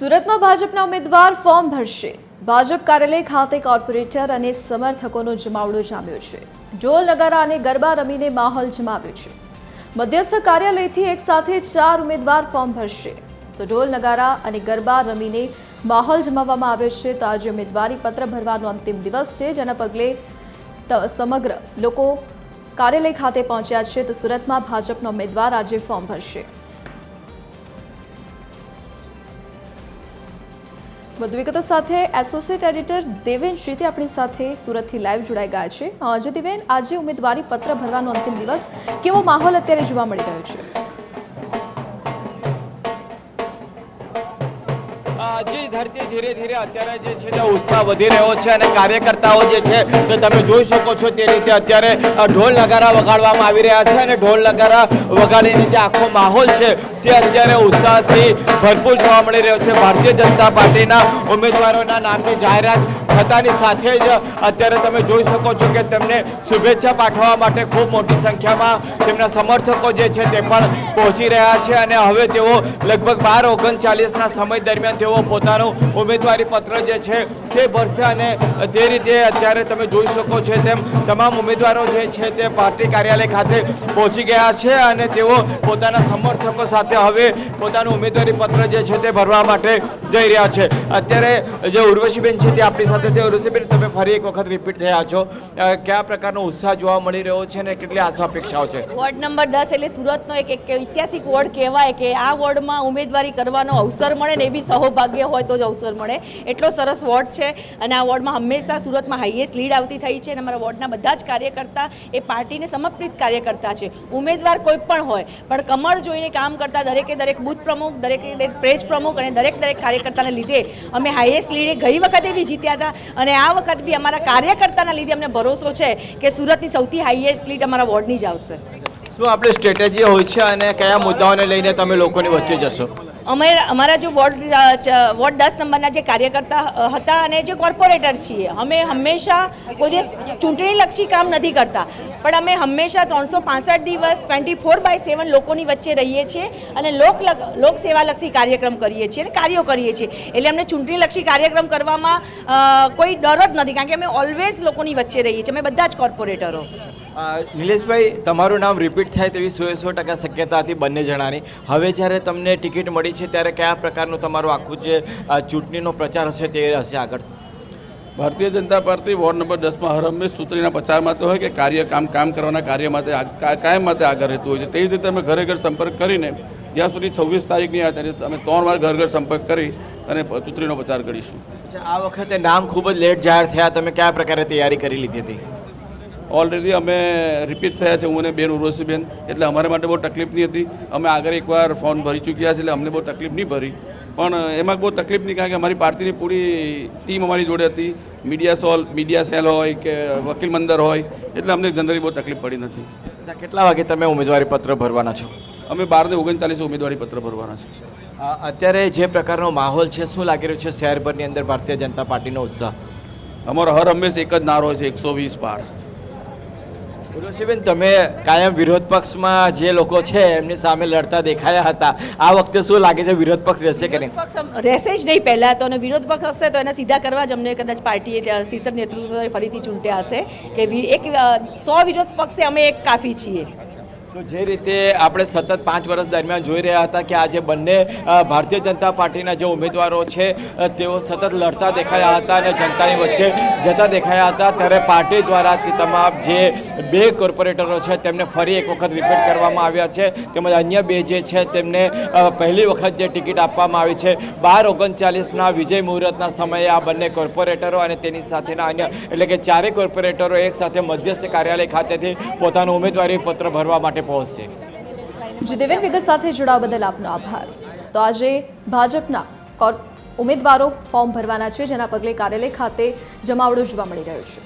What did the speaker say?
સુરતમાં ભાજપના ઉમેદવાર ફોર્મ ભરશે। ભાજપ કાર્યાલય ખાતે કોર્પોરેટર અને સમર્થકોનો જમાવડો જામ્યો છે। ઢોલ નગારા અને ગરબા રમીને માહોલ જમાવ્યો છે। મધ્યસ્થ કાર્યાલયથી એક સાથે 4 ઉમેદવાર ફોર્મ ભરશે તો ઢોલ નગારા અને ગરબા રમીને માહોલ જમાવવામાં આવ્યો છે। તો આજે ઉમેદવારી પત્ર ભરવાનો અંતિમ દિવસ છે, જેના પગલે સમગ્ર લોકો કાર્યાલય ખાતે પહોંચ્યા છે। તો સુરતમાં ભાજપના ઉમેદવાર આજે ફોર્મ ભરશે। વધુ વિગતો સાથે એસોસિએટ એડિટર દેવેન શ્રીતે આપણી સાથે સુરતથી લાઈવ જોડાઈ ગયા છે। જે દેવેન, આજે ઉમેદવારી પત્ર ભરવાનો અંતિમ દિવસ, કેવો માહોલ અત્યારે જોવા મળી રહ્યો છે? जी धरती धीरे धीरे अत्यारे जे छे ते उत्साह वधी रह्यो छे અને કાર્યકર્તાઓ જે છે તે તમે જોઈ શકો છો તે રીતે અત્યારે ઢોલ નગારા વગાડવામાં આવી રહ્યા છે અને ઢોલ નગારા વગાડીને જે આખો માહોલ છે તે અત્યારે ઉત્સાહથી ભરપૂર જોવા મળી રહ્યો છે। ભારતીય જનતા પાર્ટીના ઉમેદવારોના નામની જાહેરાત થતાની સાથે જ અત્યારે તમે જોઈ શકો છો કે તેમને શુભેચ્છા પાઠવવા માટે ખૂબ મોટી સંખ્યામાં તેમના સમર્થકો જે છે તે પણ પહોંચી રહ્યા છે અને હવે તેઓ લગભગ 12:39ના સમય દરમિયાન તેઓ પોતાનું ઉમેદવારી પત્ર જે છે તે ભરશે અને તે રીતે અત્યારે તમે જોઈ શકો છો તેમ તમામ ઉમેદવારો જે છે તે પાર્ટી કાર્યાલય ખાતે પહોંચી ગયા છે અને તેઓ પોતાના સમર્થકો સાથે હવે પોતાનું ઉમેદવારી પત્ર જે છે તે ભરવા માટે જઈ રહ્યા છે। અત્યારે જે ઉર્વશીબેન છે તે આપણી સાથે છે। ઉર્વશીબેન, તમે ફરી એક વખત રિપીટ થયા છો, કયા પ્રકારનો ઉત્સાહ જોવા મળી રહ્યો છે અને કેટલી આશા અપેક્ષાઓ છે? વોર્ડ નંબર 10 એટલે સુરતનો એક ઐતિહાસિક વોર્ડ કહેવાય કે આ વોર્ડમાં ઉમેદવારી કરવાનો અવસર મળે ને એ બી સૌભાગ્ય હોય તો જ અવસર મળે, એટલો સરસ વોર્ડ છે અને આ વોર્ડમાં હંમેશા સુરતમાં હાઈએસ્ટ લીડ આવતી થઈ છે અને અમારા વોર્ડના બધા જ કાર્યકર્તા એ પાર્ટીને સમર્પિત કાર્યકર્તા છે। ઉમેદવાર કોઈ પણ હોય પણ કમળ જોઈને કામ કરતા દરેક બૂથ પ્રમુખ, દરેક પ્રેસ પ્રમુખ અને દરેક કાર્યકર્તાને લીધે અમે હાઈએસ્ટ લીડે ગઈ વખતે બી જીત્યા હતા અને આ વખત બી અમારા કાર્યકર્તાના લીધે અમને ભરોસો છે કે સુરતની સૌથી હાઈએસ્ટ લીડ અમારા વોર્ડની જ આવશે। શું આપણે સ્ટ્રેટેજી હોય છે અને કયા મુદ્દાઓને લઈને તમે લોકોની વચ્ચે જશો? અમારા જે વોર્ડ 10 નંબરના જે કાર્યકર્તા હતા અને જે કોર્પોરેટર છીએ, અમે હંમેશા કોઈ ચૂંટણીલક્ષી કામ નથી કરતા પણ અમે હંમેશા 365 દિવસ 24/7 લોકોની વચ્ચે રહીએ છીએ અને લોકસેવાલક્ષી કાર્યક્રમ કરીએ છીએ અને કાર્યો કરીએ છીએ, એટલે અમને ચૂંટણીલક્ષી કાર્યક્રમ કરવામાં કોઈ ડર જ નથી કારણ કે અમે ઓલવેઝ લોકોની વચ્ચે રહીએ છીએ, અમે બધા જ કોર્પોરેટરો। નિલેશભાઈ, તમારું નામ રિપીટ થાય તેવી 100% શક્યતા હતી બંને જણાની। હવે જ્યારે તમને ટિકિટ મળી છે ત્યારે કયા પ્રકારનું તમારું આખું જે ચૂંટણીનો પ્રચાર હશે તે હશે આગળ? Bharatiya Janata party ward number 10માં હર હંમેશ સૂત્રીના પ્રચારમાં તો હોય કે કામ કરવાના કાર્ય માટે કાયમ માટે આગળ રહેતું હોય છે। તેવી રીતે અમે ઘરે ઘર સંપર્ક કરીને જ્યાં સુધી 26 તારીખની આ તારીખ અમે 3 વાર ઘર સંપર્ક કરી અને ચૂંટણીનો પ્રચાર કરીશું। આ વખતે નામ ખૂબ જ લેટ જાહેર થયા, તમે કયા પ્રકારે તૈયારી કરી લીધી હતી? ઓલરેડી અમે રિપીટ થયા છે, હું અને બેન ઉર્વશીબેન, એટલે અમારા માટે બહુ તકલીફ નહીં હતી। અમે આગળ એકવાર ફોર્મ ભરી ચૂક્યા છે એટલે અમને બહુ તકલીફ નહીં ભરી, પણ એમાં બહુ તકલીફ નહીં કારણ કે અમારી પાર્ટીની પૂરી ટીમ અમારી જોડે હતી, મીડિયા સેલ હોય કે વકીલ મંડળ હોય, એટલે અમને જનરલી બહુ તકલીફ પડી નથી। કેટલા વાગે તમે ઉમેદવારી પત્ર ભરવાના છો? અમે 12:39 ઉમેદવારી પત્ર ભરવાના છે। અત્યારે જે પ્રકારનો માહોલ છે, શું લાગી રહ્યું છે શહેરભરની અંદર ભારતીય જનતા પાર્ટીનો ઉત્સાહ? અમારો હર હંમેશ એક જ નારો છે, 120 પાર। ઉર્વશીબેન, તમે કાયમ વિરોધ પક્ષમાં જે લોકો છે એમની સામે લડતા દેખાયા હતા, આ વખતે શું લાગે છે વિરોધ પક્ષ રહેશે કે નહીં? રહેશે જ નહીં પહેલાં તો, અને વિરોધ પક્ષ હશે તો એના સીધા કરવા જ અમને કદાચ પાર્ટીએ શીર્ષક નેતૃત્વ ફરીથી ચૂંટ્યા હશે કે 100 વિરોધ પક્ષે અમે એક કાફી છીએ। તો જે રીતે આપણે સતત 5 વર્ષ દરમિયાન જોઈ રહ્યા હતા કે આજે બંને ભારતીય જનતા પાર્ટીના જે ઉમેદવારો છે તેઓ સતત લડતા દેખાયા હતા અને જનતાની વચ્ચે જતા દેખાયા હતા, ત્યારે પાર્ટી દ્વારા તમામ જે 2 કોર્પોરેટરો છે તેમને ફરી એક વખત રિપીટ કરવામાં આવ્યા છે, તેમજ અન્ય 2 જે છે તેમને પહેલી વખત જે ટિકિટ આપવામાં આવી છે। 12:39ના વિજય મુહૂર્તના સમયે આ બંને કોર્પોરેટરો અને તેની સાથેના અન્ય એટલે કે 4 કોર્પોરેટરો એક સાથે મધ્યસ્થ કાર્યાલય ખાતેથી પોતાનું ઉમેદવારી પત્ર ભરવા માટે પહોંચશે। જી દેવેન, વિગત સાથે જોડાવા બદલ આપનો આભાર। તો આજે ભાજપના ઉમેદવારો ફોર્મ ભરવાના છે, જેના પગલે કાર્યાલય ખાતે જમાવડો જોવા મળી રહ્યો છે।